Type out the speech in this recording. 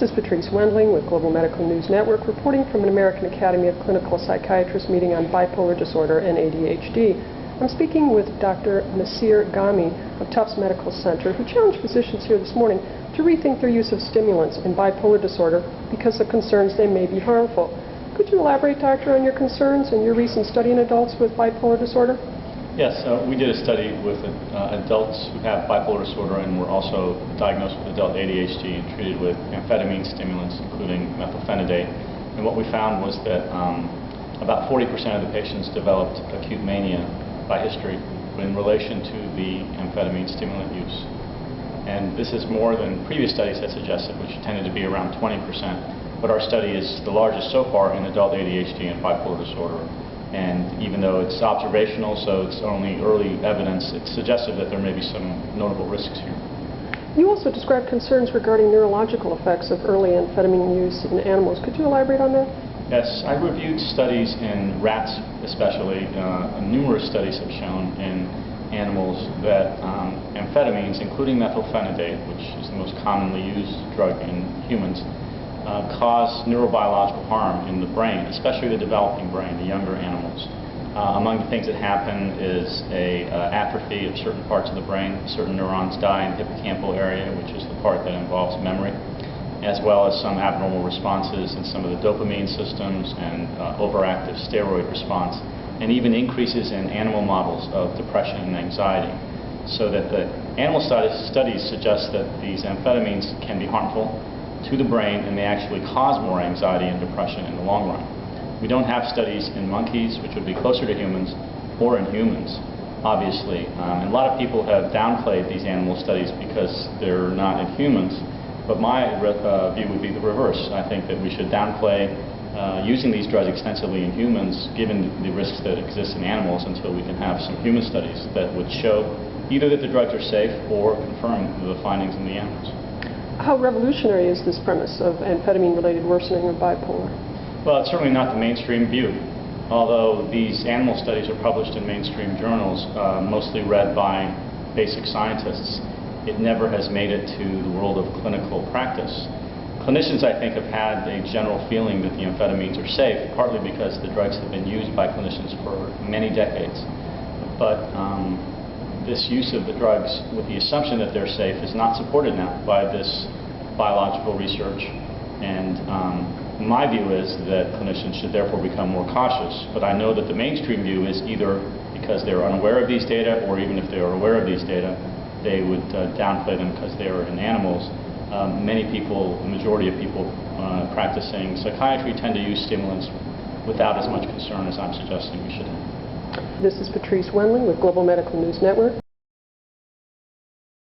This is Patrice Wendling with Global Medical News Network reporting from an American Academy of Clinical Psychiatrists meeting on bipolar disorder and ADHD. I'm speaking with Dr. Nassir Ghaemi of Tufts Medical Center, who challenged physicians here this morning to rethink their use of stimulants in bipolar disorder because of concerns they may be harmful. Could you elaborate, Doctor, on your concerns and your recent study in adults with bipolar disorder? Yes, we did a study with adults who have bipolar disorder and were also diagnosed with adult ADHD and treated with amphetamine stimulants, including methylphenidate. And what we found was that about 40% of the patients developed acute mania by history in relation to the amphetamine stimulant use. And this is more than previous studies had suggested, which tended to be around 20%. But our study is the largest so far in adult ADHD and bipolar disorder. And even though it's observational, so it's only early evidence, it's suggestive that there may be some notable risks here. You also described concerns regarding neurological effects of early amphetamine use in animals. Could you elaborate on that? Yes, I reviewed studies in rats especially. Numerous studies have shown in animals that amphetamines, including methylphenidate, which is the most commonly used drug in humans, cause neurobiological harm in the brain, especially the developing brain, the younger animals. Among the things that happen is atrophy of certain parts of the brain. Certain neurons die in the hippocampal area, which is the part that involves memory, as well as some abnormal responses in some of the dopamine systems and overactive steroid response, and even increases in animal models of depression and anxiety. So that the animal studies suggest that these amphetamines can be harmful to the brain, and they actually cause more anxiety and depression in the long run. We don't have studies in monkeys, which would be closer to humans, or in humans, obviously. And a lot of people have downplayed these animal studies because they're not in humans, but my view would be the reverse. I think that we should downplay using these drugs extensively in humans, given the risks that exist in animals, until we can have some human studies that would show either that the drugs are safe or confirm the findings in the animals. How revolutionary is this premise of amphetamine-related worsening of bipolar? Well, it's certainly not the mainstream view. Although these animal studies are published in mainstream journals, mostly read by basic scientists, it never has made it to the world of clinical practice. Clinicians, I think, have had a general feeling that the amphetamines are safe, partly because the drugs have been used by clinicians for many decades. But this use of the drugs with the assumption that they're safe is not supported now by this biological research. And my view is that clinicians should therefore become more cautious. But I know that the mainstream view is either because they're unaware of these data, or even if they are aware of these data, they would downplay them because they are in animals. Many people, the majority of people practicing psychiatry tend to use stimulants without as much concern as I'm suggesting we should have. This is Patrice Wendling with Global Medical News Network.